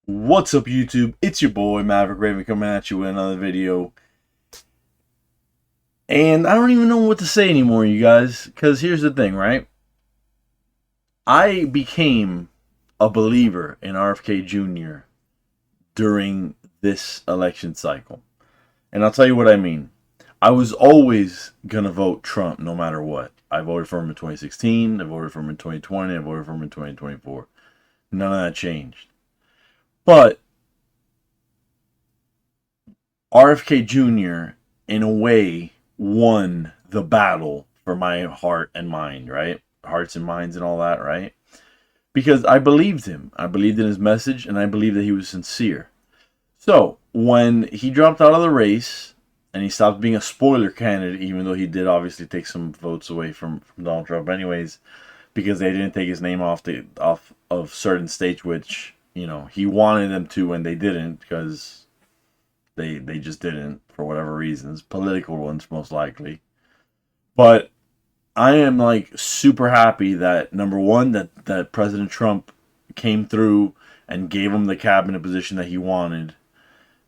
What's up, YouTube? It's your boy Maverick Raven coming at you with another video. And I don't even know what to say anymore, you guys, because here's the thing, right? I became a believer in RFK Jr. during this election cycle. And I'll tell you what I mean. I was always going to vote Trump no matter what. I voted for him in 2016, I voted for him in 2020, I voted for him in 2024. None of that changed. But RFK Jr., in a way, won the battle for my heart and mind, right? Hearts and minds and all that, right? Because I believed him. I believed in his message, and I believed that he was sincere. So, when he dropped out of the race, and he stopped being a spoiler candidate, even though he did obviously take some votes away from Donald Trump anyways, because they didn't take his name off of certain states, which, he wanted them to, and they didn't, because they just didn't, for whatever reasons, political ones most likely. But I am like super happy that, number one, that President Trump came through and gave him the cabinet position that he wanted,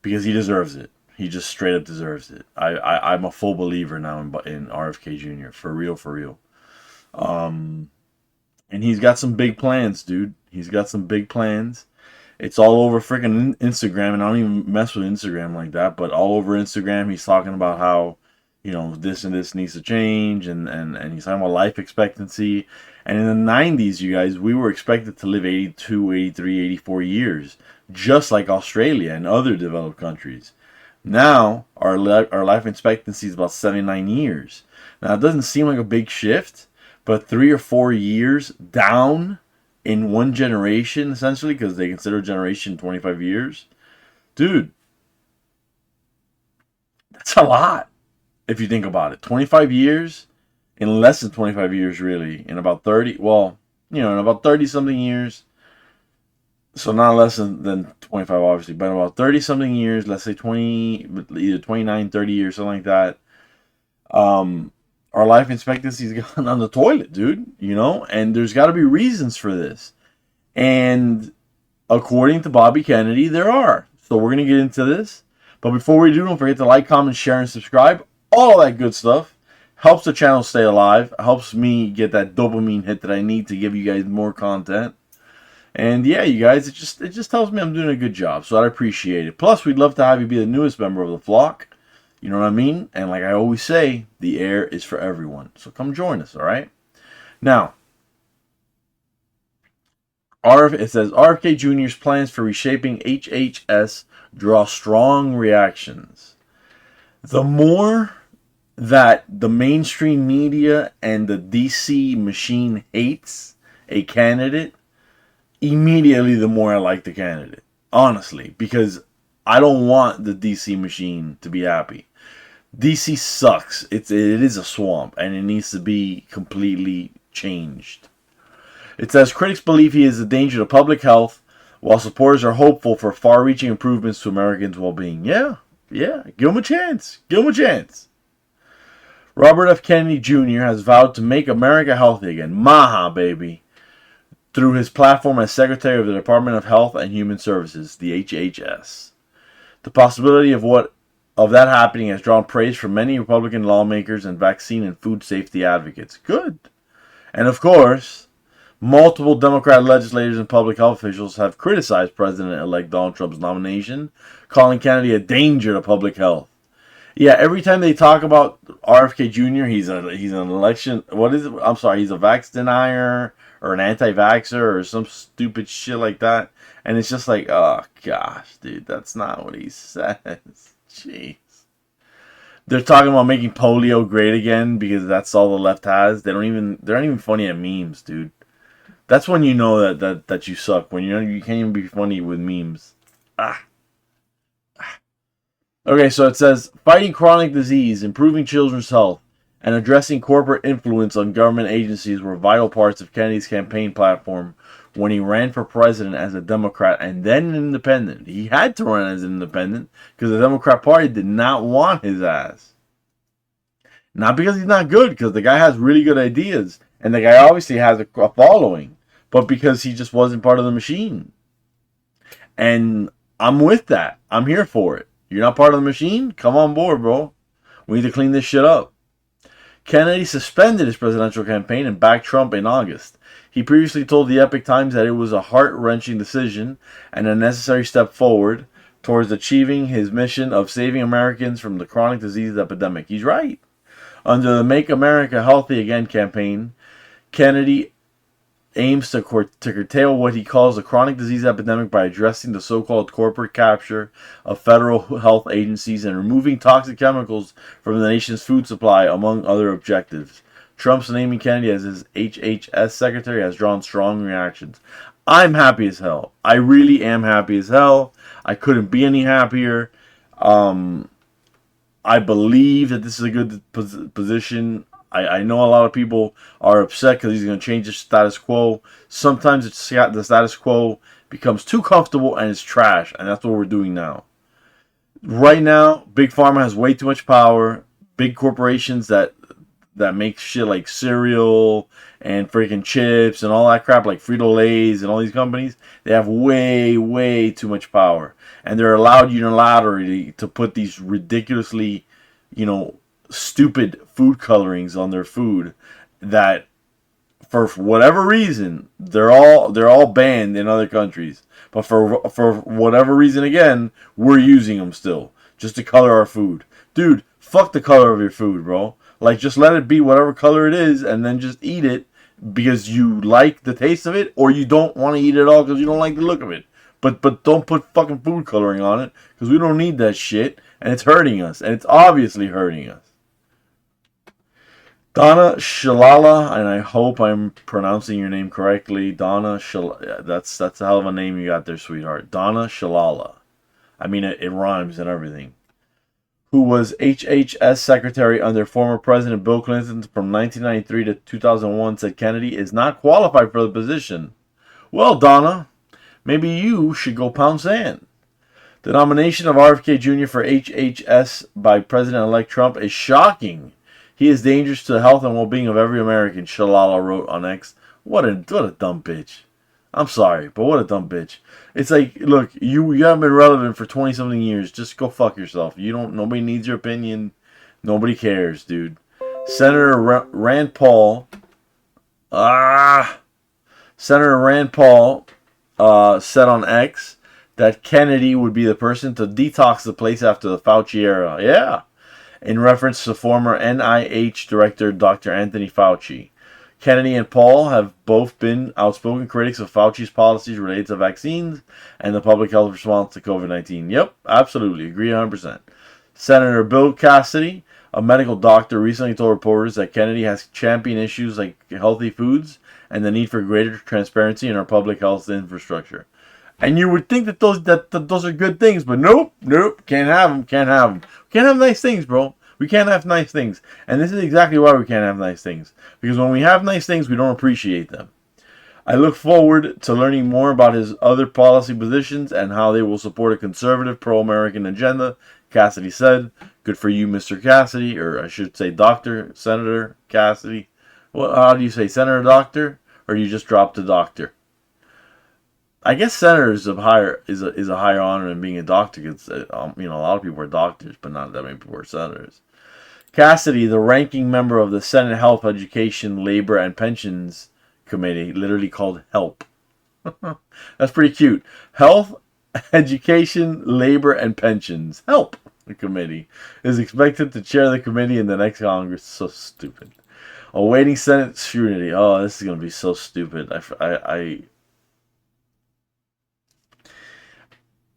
because he deserves it. He just straight up deserves it. I'm a full believer now in RFK Jr. For real, for real. And he's got some big plans, dude. He's got some big plans. It's all over freaking Instagram, and I don't even mess with Instagram like that, but all over Instagram, he's talking about how, this and this needs to change, and he's talking about life expectancy. And in the 90s, you guys, we were expected to live 82, 83, 84 years, just like Australia and other developed countries. Now, our life expectancy is about 79 years. Now, it doesn't seem like a big shift, but 3 or 4 years down in one generation, essentially, because they consider a generation 25 years. Dude, that's a lot if you think about it. 25 years, in less than 25 years, really. In about 30, well, in about 30-something years. So not less than 25, obviously, but about 30-something years, let's say 20, either 29, 30 years, something like that. Our life expectancy's gone on the toilet, dude, and there's got to be reasons for this. And according to Bobby Kennedy, there are. So we're going to get into this. But before we do, don't forget to like, comment, share, and subscribe. All that good stuff. Helps the channel stay alive. Helps me get that dopamine hit that I need to give you guys more content. And yeah, you guys, it just tells me I'm doing a good job. So I appreciate it. Plus, we'd love to have you be the newest member of the flock. You know what I mean? And like I always say, the air is for everyone. So come join us, all right? Now, it says, RFK Jr.'s plans for reshaping HHS draw strong reactions. The more that the mainstream media and the DC machine hates a candidate, immediately the more I like the candidate. Honestly, because I don't want the DC machine to be happy. DC sucks. It is a swamp, and it needs to be completely changed. It says critics believe he is a danger to public health, while supporters are hopeful for far-reaching improvements to Americans' well-being. Yeah, give him a chance. Give him a chance. Robert F. Kennedy Jr. has vowed to make America healthy again. Maha, baby. Through his platform as Secretary of the Department of Health and Human Services, the HHS. The possibility of that happening has drawn praise from many Republican lawmakers and vaccine and food safety advocates. Good. And of course, multiple Democrat legislators and public health officials have criticized President-elect Donald Trump's nomination, calling Kennedy a danger to public health. Yeah, every time they talk about RFK Jr., he's an election. What is it? I'm sorry, he's a vax denier or an anti-vaxxer or some stupid shit like that. And it's just like, oh gosh, dude, that's not what he says. Jeez. They're talking about making polio great again because that's all the left has. They're not even funny at memes, dude. That's when you know that you suck. When you can't even be funny with memes. Okay, so it says fighting chronic disease, improving children's health, and addressing corporate influence on government agencies were vital parts of Kennedy's campaign platform when he ran for president as a Democrat and then an independent. He had to run as an independent because the Democrat Party did not want his ass. Not because he's not good, because the guy has really good ideas, and the guy obviously has a following, but because he just wasn't part of the machine. And I'm with that. I'm here for it. You're not part of the machine? Come on board, bro. We need to clean this shit up. Kennedy suspended his presidential campaign and backed Trump in August. He previously told the Epoch Times that it was a heart-wrenching decision and a necessary step forward towards achieving his mission of saving Americans from the chronic disease epidemic. He's right. Under the Make America Healthy Again campaign, Kennedy aims to curtail what he calls the chronic disease epidemic by addressing the so-called corporate capture of federal health agencies and removing toxic chemicals from the nation's food supply, among other objectives. Trump's naming Kennedy as his HHS secretary has drawn strong reactions. I'm happy as hell. I really am happy as hell. I couldn't be any happier. I believe that this is a good position. I know a lot of people are upset because he's going to change the status quo. Sometimes the status quo becomes too comfortable and it's trash, and that's what we're doing now. Right now, Big Pharma has way too much power. Big corporations that make shit like cereal and freaking chips and all that crap, like Frito-Lay's and all these companies, they have way, way too much power. And they're allowed unilaterally to put these ridiculously, stupid food colorings on their food that, for whatever reason, they're all banned in other countries. But for whatever reason, again, we're using them still just to color our food. Dude, fuck the color of your food, bro. Like, just let it be whatever color it is, and then just eat it because you like the taste of it, or you don't want to eat it at all because you don't like the look of it. But don't put fucking food coloring on it because we don't need that shit, and it's hurting us, and it's obviously hurting us. Donna Shalala, and I hope I'm pronouncing your name correctly. Donna Shalala, that's a hell of a name you got there, sweetheart. Donna Shalala. I mean, it rhymes and everything. Who was HHS secretary under former President Bill Clinton from 1993 to 2001, said Kennedy is not qualified for the position. Well, Donna, maybe you should go pound sand. The nomination of RFK Jr. for HHS by President-elect Trump is shocking. He is dangerous to the health and well-being of every American, Shalala wrote on X. What a dumb bitch. I'm sorry, but what a dumb bitch. It's like, look, you haven't been relevant for 20-something years. Just go fuck yourself. Nobody needs your opinion. Nobody cares, dude. Senator Rand Paul said on X that Kennedy would be the person to detox the place after the Fauci era. Yeah. In reference to former NIH director Dr. Anthony Fauci. Kennedy and Paul have both been outspoken critics of Fauci's policies related to vaccines and the public health response to COVID-19. Yep, absolutely. Agree 100%. Senator Bill Cassidy, a medical doctor, recently told reporters that Kennedy has championed issues like healthy foods and the need for greater transparency in our public health infrastructure. And you would think that those are good things, but nope, can't have them. Can't have nice things, bro. We can't have nice things. And this is exactly why we can't have nice things. Because when we have nice things, we don't appreciate them. I look forward to learning more about his other policy positions and how they will support a conservative pro-American agenda, Cassidy said. Good for you, Mr. Cassidy, or I should say Dr. Senator Cassidy. Well, how do you say, Senator Doctor? Or do you just drop the doctor? I guess senator is a higher honor than being a doctor. Because a lot of people are doctors, but not that many people are senators. Cassidy, the ranking member of the Senate Health, Education, Labor, and Pensions Committee, literally called HELP. That's pretty cute. Health, Education, Labor, and Pensions. HELP Committee is expected to chair the committee in the next Congress. So stupid. Awaiting Senate scrutiny. Oh, this is going to be so stupid.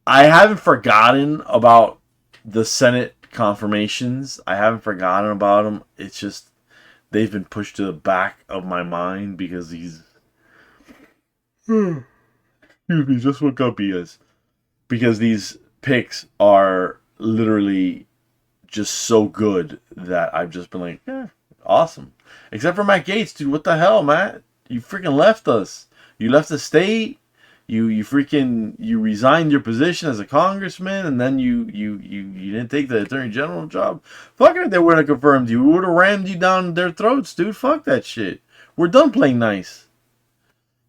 I haven't forgotten about the Senate confirmations. I haven't forgotten about them. It's just they've been pushed to the back of my mind because these. Excuse me, just woke up, because these picks are literally just so good that I've just been like, awesome. Except for Matt Gaetz, dude. What the hell, Matt? You freaking left us. You left the state. You resigned your position as a congressman, and then you didn't take the attorney general job. Fuck it, if they would have confirmed you. We would have rammed you down their throats, dude. Fuck that shit. We're done playing nice.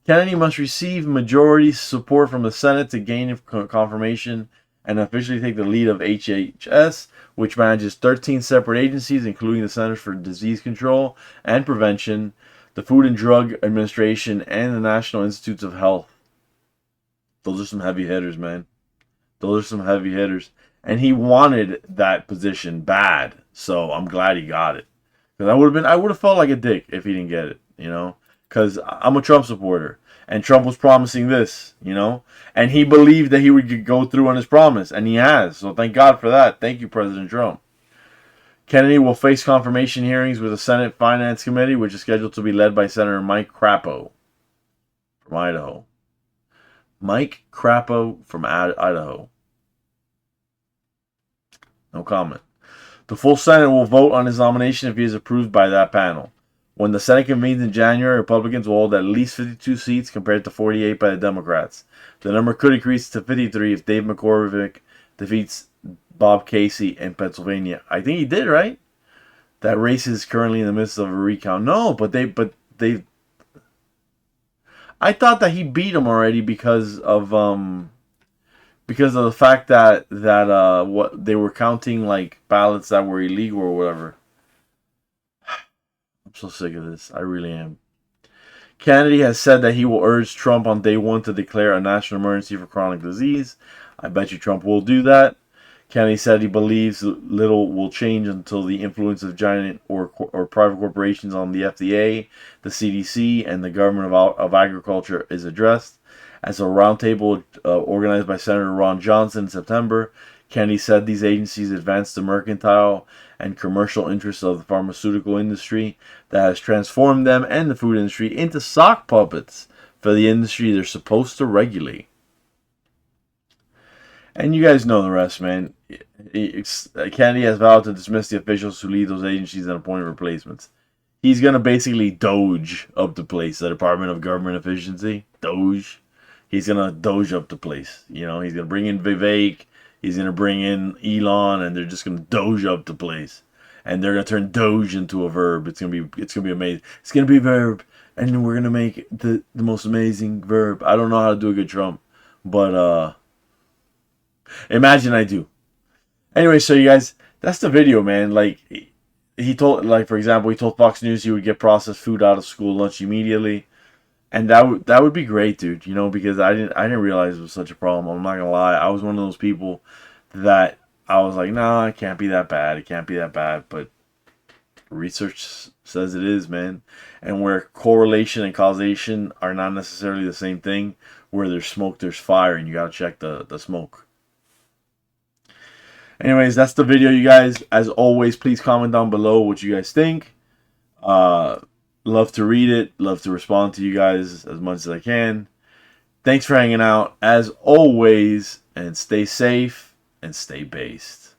Kennedy must receive majority support from the Senate to gain confirmation and officially take the lead of HHS, which manages 13 separate agencies, including the Centers for Disease Control and Prevention, the Food and Drug Administration, and the National Institutes of Health. Those are some heavy hitters, man. Those are some heavy hitters. And he wanted that position bad, so I'm glad he got it. Because I would have felt like a dick if he didn't get it, you know? Because I'm a Trump supporter. And Trump was promising this, you know? And he believed that he would go through on his promise. And he has. So thank God for that. Thank you, President Trump. Kennedy will face confirmation hearings with the Senate Finance Committee, which is scheduled to be led by Senator Mike Crapo from Idaho. Mike Crapo from Idaho. No comment. The full Senate will vote on his nomination if he is approved by that panel. When the Senate convenes in January, Republicans will hold at least 52 seats compared to 48 by the Democrats. The number could increase to 53 if Dave McCormick defeats Bob Casey in Pennsylvania. I think he did, right? That race is currently in the midst of a recount. No, but they I thought that he beat him already because of the fact that what they were counting like ballots that were illegal or whatever. I'm so sick of this. I really am. Kennedy has said that he will urge Trump on day one to declare a national emergency for chronic disease. I bet you Trump will do that. Kennedy said he believes little will change until the influence of giant or private corporations on the FDA, the CDC, and the government of agriculture is addressed. As a roundtable organized by Senator Ron Johnson in September, Kennedy said these agencies advance the mercantile and commercial interests of the pharmaceutical industry that has transformed them and the food industry into sock puppets for the industry they're supposed to regulate. And you guys know the rest, man. Kennedy has vowed to dismiss the officials who lead those agencies and appoint replacements. He's going to basically Doge up the place, the Department of Government Efficiency. Doge. He's going to Doge up the place. You know, he's going to bring in Vivek. He's going to bring in Elon, and they're just going to Doge up the place. And they're going to turn Doge into a verb. It's going to be amazing. It's going to be a verb, and we're going to make the most amazing verb. I don't know how to do a good Trump, but imagine I do. Anyway, so you guys, that's the video, man. Like, he told, like, for example, he told Fox News he would get processed food out of school lunch immediately. And that would be great, dude, you know, because I didn't realize it was such a problem. I'm not gonna lie. I was one of those people that I was like, nah, it can't be that bad. It can't be that bad. But research says it is, man. And where correlation and causation are not necessarily the same thing, where there's smoke, there's fire, and you gotta check the smoke. Anyways, that's the video, you guys. As always, please comment down below what you guys think. Love to read it. Love to respond to you guys as much as I can. Thanks for hanging out, as always, and stay safe and stay based.